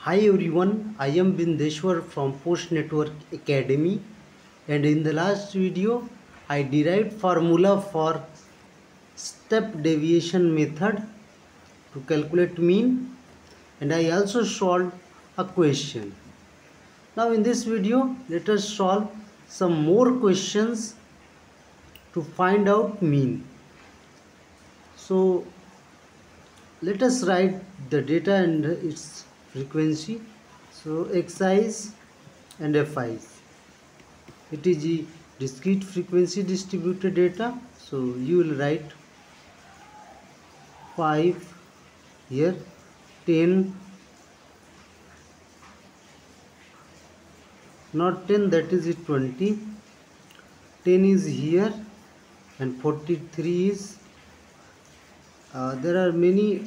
Hi everyone, I am Bindeshwar from Post Network Academy, and in the last video I derived formula for step deviation method to calculate mean, and I also solved a question. Now in this video let us solve some more questions to find out mean. So let us write the data and its frequency. So xi's and fi's. It is the discrete frequency distributed data. So you will write 5 here, 10, not 10, that is it, 20, 10 is here, and 43 is there are many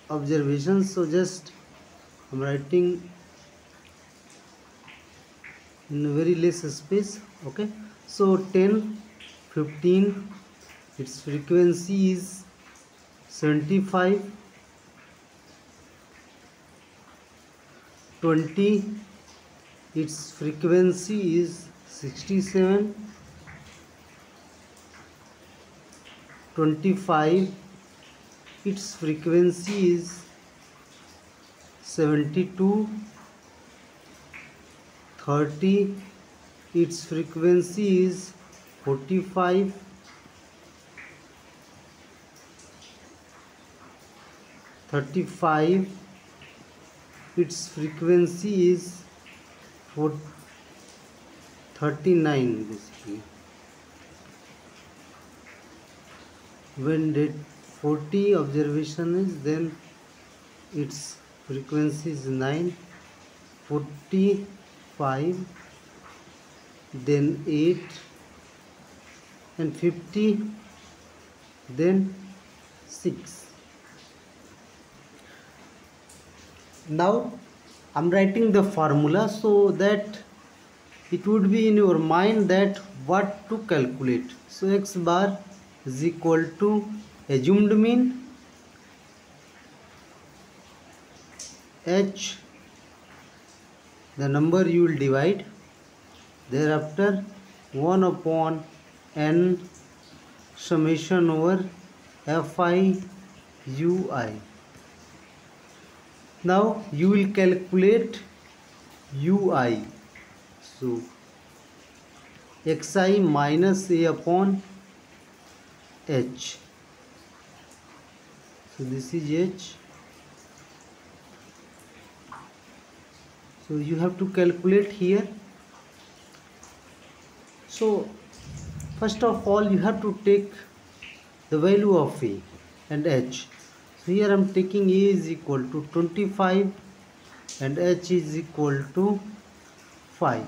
observations, so just I'm writing in very less space. Okay, so 10, 15, its frequency is 75, 20, its frequency is 67, 25, its frequency is 72, 30, its frequency is 45, 35, its frequency is 39 basically. When that 40 observation is, then its frequency is 9, 45, then 8, and 50, then 6. Now I'm writing the formula so that it would be in your mind that what to calculate. So x bar is equal to assumed mean, h, the number you will divide, thereafter 1 upon n summation over fi ui. Now you will calculate ui. So xi minus a upon h. So this is h. So you have to calculate here. So first of all you have to take the value of a and h. So here I am taking a is equal to 25 and h is equal to 5.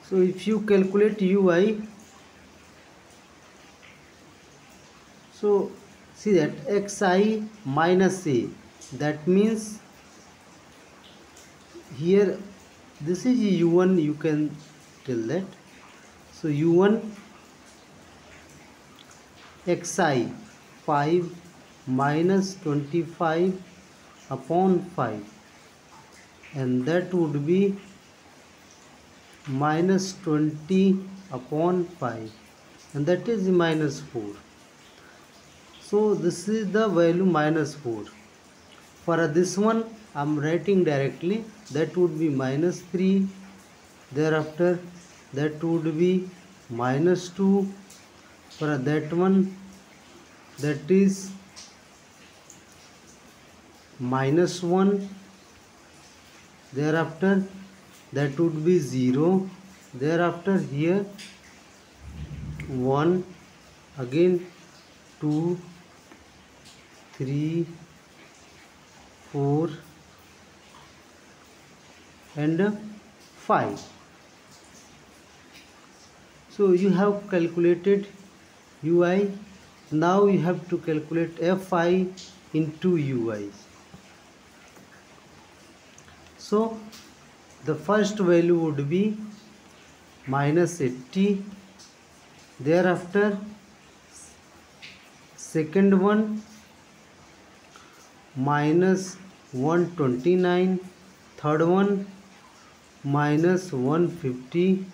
So if you calculate ui, so see that xi minus a, that means here this is u1, you can tell that. So u1 xi 5 minus 25 upon 5, and that would be minus 20 upon 5, and that is minus 4. So this is the value minus 4. For this one I am writing directly, that would be minus 3, thereafter that would be minus 2, for that one that is minus 1, thereafter that would be 0, thereafter here 1, again 2, 3, 4 and 5. So you have calculated ui. Now you have to calculate fi into ui. So the first value would be minus 80, thereafter second one minus 129, third one minus 150,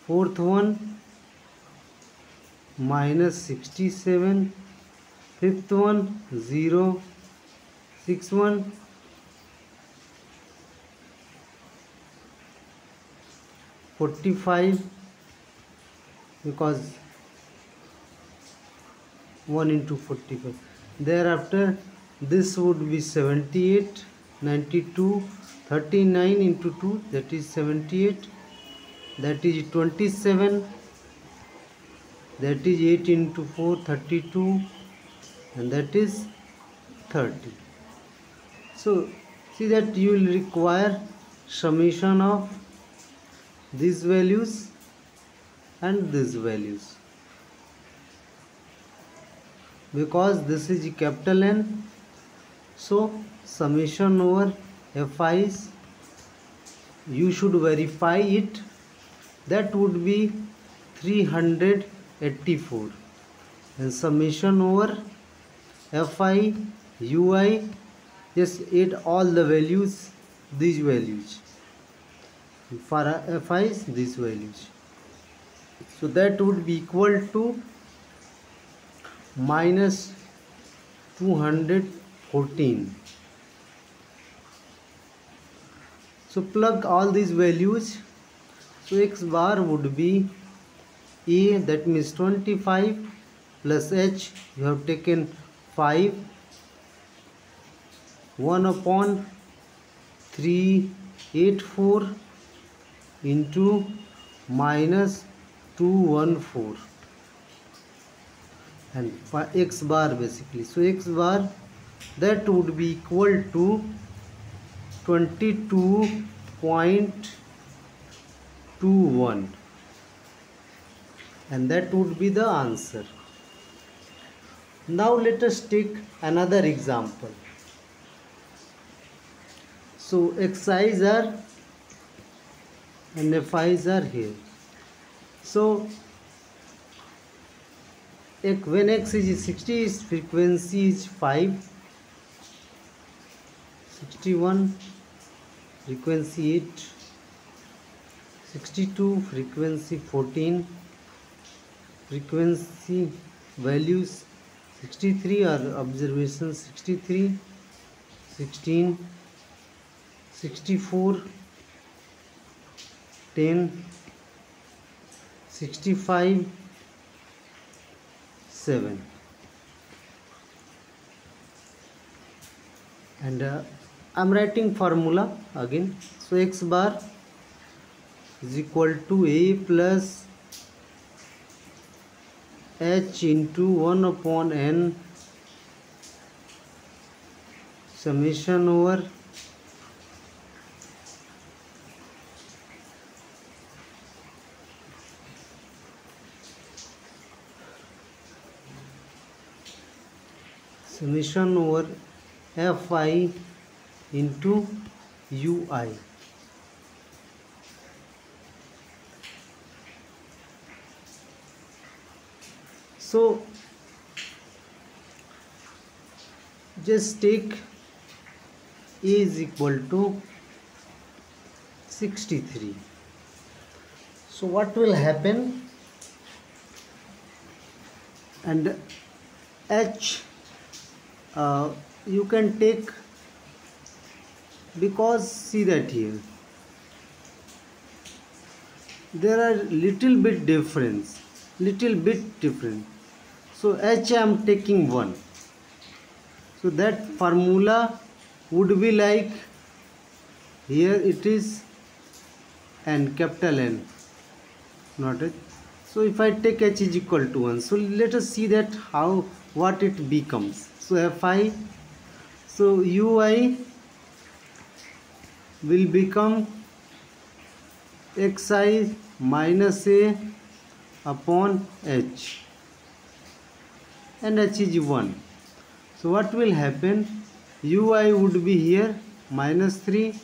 fourth one minus 67, fifth one 0, sixth one 45, because 1 into 45. Thereafter this would be 78, 92, 39 into 2, that is 78, that is 27, that is 8 into 4, 32, and that is 30. So see that you will require summation of these values and these values, because this is capital N. So summation over Fi's, you should verify it, that would be 384, and summation over Fi Ui, just add all the values, these values, for Fi's these values, so that would be equal to minus 214. So plug all these values. So x bar would be A, that means 25, plus H, you have taken 5, 1 upon 384 into minus 214, and x bar basically. So x bar, that would be equal to 22.21, and that would be the answer. Now let us take another example. So xi's are and fi's are here. So when x is 60, its frequency is 5, 61 frequency 8, 62 frequency 14, frequency values 63 or observation 63, 16, 64, 10, 65, 7, and I'm writing formula again. So x bar is equal to A plus H into 1 upon N summation over Fi into Ui. So just take A is equal to 63. So what will happen, and H you can take, because see that here there are little bit different. So H I am taking 1, so that formula would be like, here it is N, capital N, not H. So if I take H is equal to 1, so let us see that what it becomes. So Fi, so Ui will become Xi minus A upon H, and H is 1. So what will happen, Ui would be here minus 3,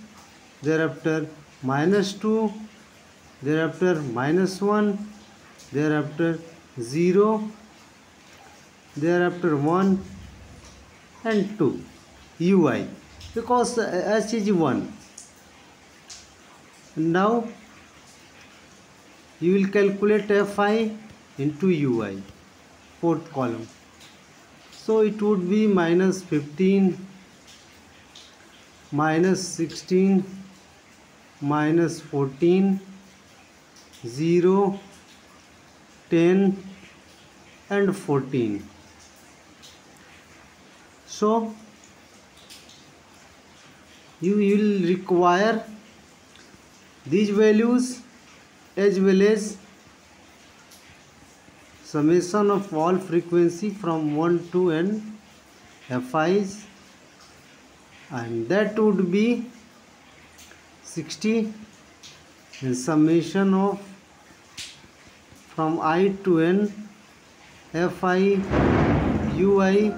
thereafter minus 2, thereafter minus 1, thereafter 0, thereafter 1 and 2 ui, because h is 1. Now you will calculate fi into ui, fourth column. So it would be minus 15, minus 16, minus 14, 0, 10 and 14. So you will require these values as well as summation of all frequency from 1 to n fi's, and that would be 60, and summation of from I to n fi ui,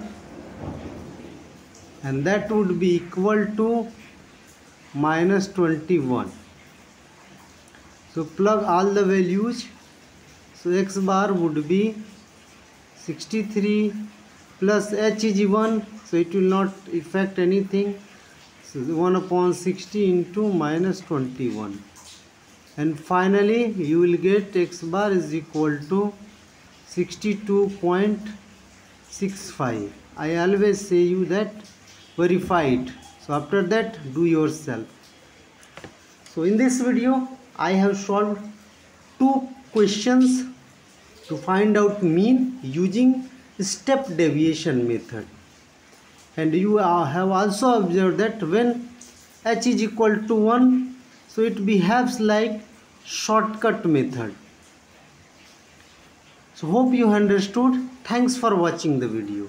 and that would be equal to minus 21. So plug all the values. So x bar would be 63 plus h is 1, so it will not affect anything. So 1 upon 60 into minus 21, and finally you will get x bar is equal to 62.65. I always say you that verify it. So after that do yourself. So in this video I have solved 2 questions to find out mean using step deviation method, and you have also observed that when h is equal to 1, so it behaves like shortcut method. So hope you understood. Thanks for watching the video.